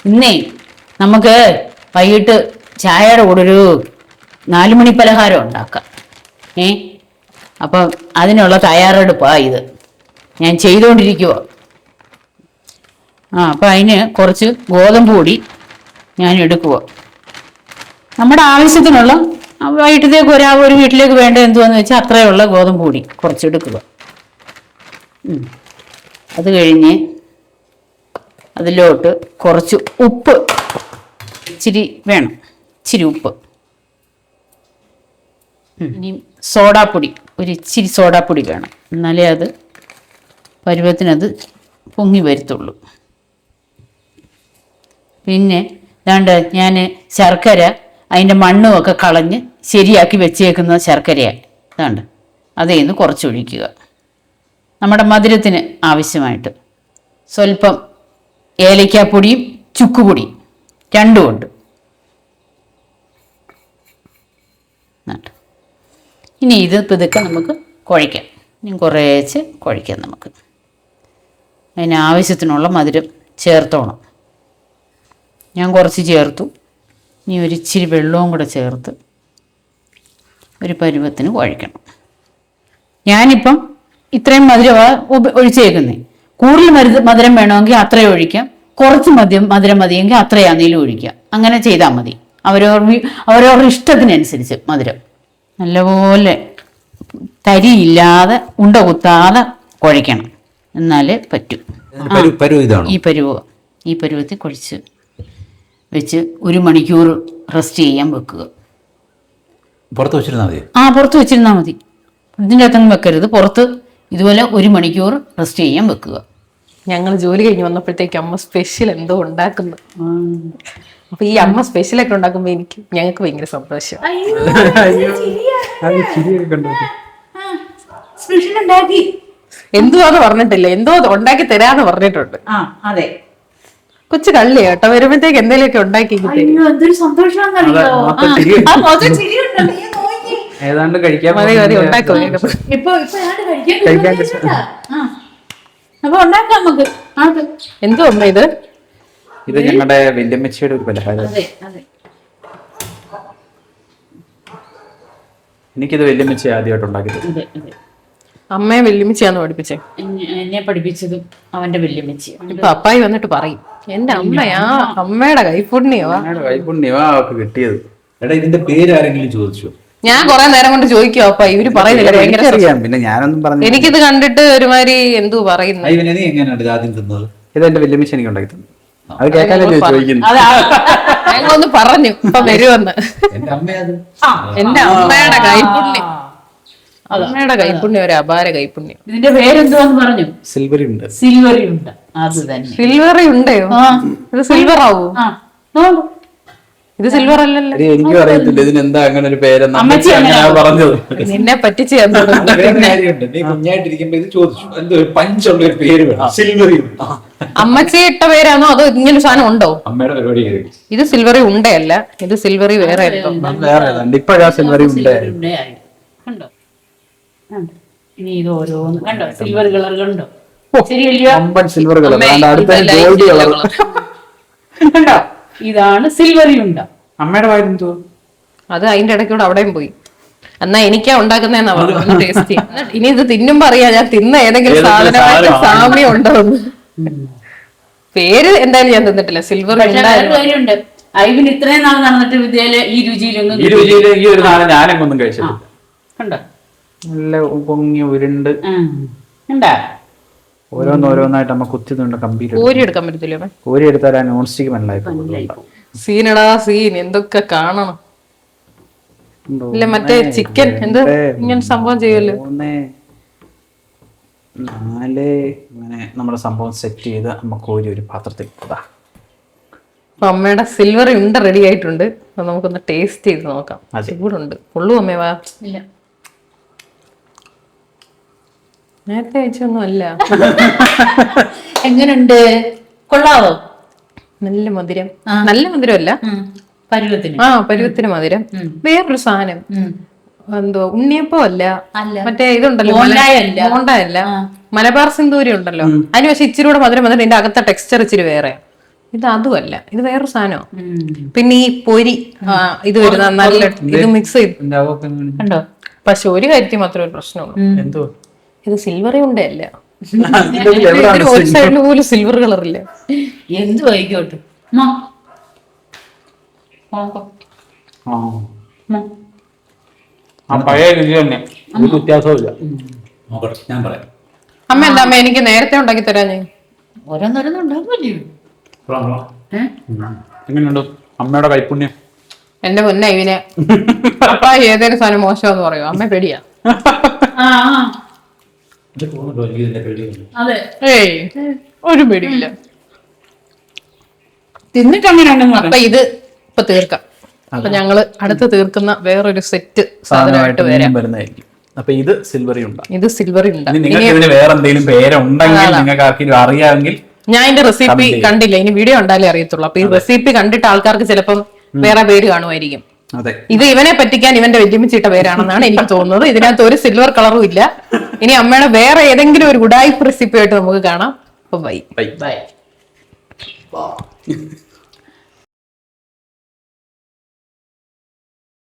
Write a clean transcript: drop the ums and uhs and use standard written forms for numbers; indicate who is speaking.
Speaker 1: ഇന്നേ നമുക്ക് വൈകിട്ട് ചായയുടെ കൂടെ ഒരു 4 മണി പലഹാരം ഉണ്ടാക്കാം. അപ്പം അതിനുള്ള തയ്യാറെടുപ്പാ ഇത്. ഞാൻ ചെയ്തുകൊണ്ടിരിക്കുക. അപ്പം അതിന് കുറച്ച് ഗോതമ്പ് പൊടി ഞാൻ എടുക്കുക. നമ്മുടെ ആവശ്യത്തിനുള്ള വൈകിട്ടത്തേക്ക് ഒരു വീട്ടിലേക്ക് വേണ്ട എന്തുവാന്ന് വെച്ചാൽ അത്രയുള്ള ഗോതമ്പ് പൊടി കുറച്ചെടുക്കുക. അത് കഴിഞ്ഞ് അതിലോട്ട് കുറച്ച് ഉപ്പ് ഇച്ചിരി വേണം, ഇച്ചിരി ഉപ്പ്. ഇനി സോഡാപ്പൊടി, ഒരു ഇച്ചിരി സോഡാപ്പൊടി വേണം, എന്നാലേ അത് പരുവത്തിനത് പൊങ്ങി വരത്തുള്ളൂ. പിന്നെ ദാണ്ട് ഞാൻ ശർക്കര അതിൻ്റെ മണ്ണുമൊക്കെ കളഞ്ഞ് ശരിയാക്കി വെച്ചേക്കുന്ന ശർക്കരയാണ്. ദാണ്ട് അതിൽ നിന്ന് കുറച്ചൊഴിക്കുക. നമ്മുടെ മധുരത്തിന് ആവശ്യമായിട്ട് സ്വല്പം ഏലക്കാപ്പൊടിയും ചുക്കുപൊടിയും രണ്ടും ഉണ്ട്. ഇനി ഇത് ഇതൊക്കെ നമുക്ക് കുഴയ്ക്കാം. ഇനി കുറേശ്ശെ കുഴയ്ക്കാം. നമുക്ക് അതിന് ആവശ്യത്തിനുള്ള മധുരം ചേർത്തോണം. ഞാൻ കുറച്ച് ചേർത്തു. ഇനി ഒരു ഇച്ചിരി വെള്ളവും കൂടെ ചേർത്ത് ഒരു പരുവത്തിന് കുഴയ്ക്കണം. ഞാനിപ്പം ഇത്രയും മധുരമാണ് ഒഴിച്ചേക്കുന്നത്. കൂടുതൽ മധുരം വേണമെങ്കിൽ അത്രയും ഒഴിക്കാം, കുറച്ച് മധുരം മതിയെങ്കിൽ അത്രയാണെങ്കിലും ഒഴിക്കാം. അങ്ങനെ ചെയ്താൽ മതി. അവരവരുടെ ഇഷ്ടത്തിനനുസരിച്ച് മധുരം. നല്ലപോലെ തരിയില്ലാതെ ഉണ്ട കുത്താതെ കുഴയ്ക്കണം, എന്നാലേ പറ്റും. ഈ പരുവത്തിൽ കുഴച്ച് വെച്ച് 1 മണിക്കൂർ റെസ്റ്റ് ചെയ്യാൻ വെക്കുക.
Speaker 2: പുറത്ത് വെച്ചിരുന്നാൽ മതി.
Speaker 1: പുറത്ത് വെച്ചിരുന്നാൽ മതി. ഇതിൻ്റെ അകത്തൊന്നും വെക്കരുത്. പുറത്ത് ഇതുപോലെ 1 മണിക്കൂർ റെസ്റ്റ് ചെയ്യാൻ വെക്കുക.
Speaker 3: ഞങ്ങൾ ജോലി കഴിഞ്ഞ് വന്നപ്പോഴത്തേക്ക് അമ്മ സ്പെഷ്യൽ എന്തോ ഉണ്ടാക്കുന്നു. അപ്പൊ ഈ അമ്മ സ്പെഷ്യലൊക്കെ ഉണ്ടാക്കുമ്പോ ഞങ്ങൾക്ക് ഭയങ്കര സന്തോഷം. എന്തുവാന്ന് പറഞ്ഞിട്ടില്ല, എന്തോ ഉണ്ടാക്കി തരാന്ന് പറഞ്ഞിട്ടുണ്ട്.
Speaker 1: അതെ,
Speaker 3: കൊച്ചു കള്ളി കേട്ടോ. വരുമ്പോഴത്തേക്ക് എന്തെങ്കിലുമൊക്കെ ഉണ്ടാക്കി
Speaker 2: ഏതാണ്ട് കഴിക്കാൻ
Speaker 3: എന്തോ അമ്മ ഇത്
Speaker 2: ഞങ്ങളുടെ വല്യമ്മച്ചിയുടെ ഒരു പലഹാരം. എനിക്കിത് വല്യമ്മച്ചി ആദ്യമായിട്ട് ഉണ്ടാക്കിയത്.
Speaker 3: അമ്മയെ വല്യമ്മച്ചിയാന്ന് പഠിപ്പിച്ചേ?
Speaker 1: എന്നെ പഠിപ്പിച്ചതും അവന്റെ വല്യമ്മച്ചി.
Speaker 3: ഇപ്പൊ അപ്പായി വന്നിട്ട് പറയും എന്റെ അമ്മയാ, അമ്മയുടെ
Speaker 2: കൈപുണ്യവാ കിട്ടിയത്. എടാ, ഇതിന്റെ പേര് ആരെങ്കിലും ചോദിച്ചു?
Speaker 3: ഞാൻ കൊറേ നേരം കൊണ്ട് ചോദിക്കും. അപ്പൊ ഇവര് പറയുന്നില്ല.
Speaker 2: പിന്നെ ഞാനൊന്നും പറഞ്ഞു.
Speaker 3: എനിക്കിത് കണ്ടിട്ട് ഒരുമാതിരി എന്തോ പറയുന്നു.
Speaker 2: എങ്ങനെയാണ് ആദ്യം തിന്നത്? ഇത് എന്റെ വല്യമ്മച്ചി എനിക്ക് ഉണ്ടാക്കി തന്നു. അത് കേൾക്കാനല്ലേ ചോദിക്കുന്നു.
Speaker 3: ഞങ്ങളൊന്ന് പറഞ്ഞു ഇപ്പൊ വരുമെന്ന്. എന്റെ അമ്മയുടെ കൈപുണ്യം, അമ്മയുടെ കൈപുണ്യം ഒരു അപാര കൈപുണ്യം.
Speaker 1: ഇതിന്റെ പേരെന്തുവാന്ന് പറഞ്ഞു?
Speaker 2: സിൽവറി ഉണ്ട്.
Speaker 1: സിൽവറി ഉണ്ട്. അത് തന്നെ.
Speaker 3: സിൽവറി ഉണ്ടയോ? ഇത് സിൽവർ ആവൂ? ഇത് സിൽവർ അല്ലല്ലോ.
Speaker 2: എനിക്കും അറിയത്തില്ല ഇതിനെന്താ അങ്ങനെ ഒരു പേരെന്ന് പറഞ്ഞത്.
Speaker 3: നിന്നെ പറ്റിച്ച്
Speaker 2: നീ കുഞ്ഞായിട്ടിരിക്കുമ്പോ ഇത് ചോദിച്ചു എന്തോ പഞ്ചുള്ള ഒരു പേര് സിൽവറി.
Speaker 3: അമ്മച്ചി ഇട്ട പേരാണോ അതോ ഇങ്ങനെ സാധനം ഉണ്ടോ?
Speaker 2: അമ്മയുടെ പരിപാടി.
Speaker 3: ഇത് സിൽവറി ഉണ്ടയല്ല, ഇത് സിൽവറി വേറെ.
Speaker 2: ഇപ്പഴാ സിൽവറി ഉണ്ട്.
Speaker 1: ഇനി ഇത് ഓരോന്ന് കണ്ടോ, സിൽവർ കളർ കണ്ടോ?
Speaker 2: സിൽവർ കളർ
Speaker 1: കണ്ടോ? ഇതാണ് സിൽവറി ഉണ്ട.
Speaker 2: അമ്മയുടെ വായിലെന്തോ
Speaker 3: അത് അതിന്റെ ഇടയ്ക്കൂടെ അവിടെയും പോയി. എന്നാ എനിക്കാ ഉണ്ടാക്കുന്നതെന്നാ പറഞ്ഞു ടേസ്റ്റ്. ഇനി ഇത് തിന്നുമ്പോ അറിയാം ഞാൻ തിന്ന ഏതെങ്കിലും സാധനമായിട്ട് സാമ്യം ഉണ്ടോ എന്ന്. പേര് എന്തായാലും ഞാൻ തിന്നിട്ടില്ല. സിൽവർ
Speaker 1: ഉണ്ട്. ഐവിന് ഇത്രയും നാൾ നടന്നിട്ട് വിദ്യയില് ഈ രുചിയിലൊന്നും
Speaker 2: ഞാനൊന്നും കഴിച്ചിട്ടില്ല.
Speaker 1: കണ്ടോ?
Speaker 2: നല്ല പൊങ്ങി ഉരുണ്ട്
Speaker 1: ഉണ്ടാ.
Speaker 2: ഓരോന്നോരോന്നായിട്ട് അമ്മ കുത്തിന്നുണ്ട്. കമ്പിയിൽ
Speaker 3: കോരി എടുക്കാൻ പറ്റത്തില്ല.
Speaker 2: കോരി എടുത്താൽ നോൺ സ്റ്റിക്ക് മനസ്സിലായി.
Speaker 3: സീനടാ സീൻ, എന്തൊക്കെ കാണണം. ഇല്ല മറ്റേ ചിക്കൻ എന്ത് ഇങ്ങനെ സംഭവം ചെയ്യുമല്ലോ.
Speaker 2: 4 ഇങ്ങനെ നമ്മുടെ സംഭവം സെറ്റ് ചെയ്ത് അമ്മ കോരി ഒരു പാത്രത്തിൽ ഇടാ.
Speaker 3: അപ്പൊ അമ്മയുടെ സിൽവർ ഉണ്ട റെഡി ആയിട്ടുണ്ട്. അപ്പൊ നമുക്കൊന്ന് ടേസ്റ്റ് ചെയ്ത് നോക്കാം. ചൂടുണ്ട്. പൊള്ളു അമ്മേ വാ. നേരത്തെ കഴിച്ചൊന്നും അല്ല.
Speaker 1: എങ്ങനുണ്ട്? കൊള്ളാവോ?
Speaker 3: നല്ല മധുരം. നല്ല മധുരമല്ല,
Speaker 1: പരുവത്തിന്.
Speaker 3: പരുവത്തിന് മധുരം. വേറൊരു സാധനം എന്തോ ഉണ്ണിയപ്പം അല്ല, മറ്റേ ഇതുണ്ടല്ലോ മോണ്ടയല്ല, മലബാർ സിന്ദൂരി ഉണ്ടല്ലോ. അതിന് പക്ഷെ ഇച്ചിരി കൂടെ മധുരം വന്നിട്ട് ഇതിന്റെ അകത്തെ ടെക്സ്ചർ ഇച്ചിരി വേറെ. ഇത് അതുമല്ല, ഇത് വേറൊരു സാധനം. പിന്നെ ഈ പൊരി ഇത് വരുന്ന നല്ല ഇത് മിക്സ് ചെയ്ത്
Speaker 1: കണ്ടോ.
Speaker 3: പക്ഷെ ഒരു കാര്യത്തിൽ മാത്രമേ ഒരു പ്രശ്നമുള്ളൂ.
Speaker 2: എന്തോ
Speaker 3: ഇത് സിൽവറി ഉണ്ടല്ല, ഒരു സൈഡിൽ പോലും സിൽവർ കളർ ഇല്ല.
Speaker 1: എന്ത് വൈകോട്ടെ
Speaker 2: പഴയ രുചി തന്നെ, ഒരു വ്യത്യാസമില്ല. നോക്കട്ടെ, ഞാൻ പറയാം.
Speaker 3: അമ്മ എന്താ അമ്മ എനിക്ക് നേരത്തെ ഉണ്ടാക്കി തരാ? ഞാൻ
Speaker 1: ഓരോന്നോരോന്നും ഉണ്ടാക്കുമല്ലേ.
Speaker 2: എങ്ങനെയുണ്ട് അമ്മയുടെ കൈപ്പുണ്യം?
Speaker 3: എന്റെ പൊന്നെ ഇവനെ അപ്പ ഏതേലും സാധനം മോശമെന്ന് പറയോ? അമ്മ പേടിയാ.
Speaker 1: അതെ,
Speaker 3: ഏയ് ഒരു പേടിയില്ല.
Speaker 1: തിന്നിട്ട് അങ്ങനെയാണെന്ന്
Speaker 3: അപ്പൊ ഇത് ഇപ്പൊ തീർക്കാം. അപ്പൊ ഞങ്ങള് അടുത്ത് തീർക്കുന്ന വേറൊരു സെറ്റ് സാധനമായിട്ട് വരാം.
Speaker 2: വരുന്നതായിരിക്കും. അപ്പൊ ഇത് സിൽവറി ഉണ്ട്,
Speaker 3: ഇത് സിൽവറി ഉണ്ട്.
Speaker 2: നിങ്ങൾക്ക് ഇതിന് വേറെ എന്തെങ്കിലും പേരുണ്ടെങ്കിൽ നിങ്ങൾക്ക് ആർക്കെങ്കിലും അറിയാമെങ്കിൽ.
Speaker 3: ഞാൻ ഇതിന്റെ റെസിപ്പി കണ്ടില്ല, ഇനി വീഡിയോ ഉണ്ടാലേ അറിയത്തുള്ളൂ. അപ്പൊ ഈ റെസിപ്പി കണ്ടിട്ട് ആൾക്കാർക്ക് ചിലപ്പം വേറെ പേര് കാണുമായിരിക്കും.
Speaker 2: അതെ,
Speaker 3: ഇത് ഇവനെ പറ്റിക്കാൻ ഇവന്റെ വെല്ലുമിച്ചിട്ട പേരാണെന്നാണ് എനിക്ക് തോന്നുന്നത്. ഇതിനകത്ത് ഒരു സിൽവർ കളറും ഇല്ല. ഇനി അമ്മയുടെ വേറെ ഏതെങ്കിലും ഒരു ഉഡായിപ്പ് റെസിപ്പി ആയിട്ട് നമുക്ക് കാണാം. അപ്പൊ ബൈ
Speaker 2: ബൈ.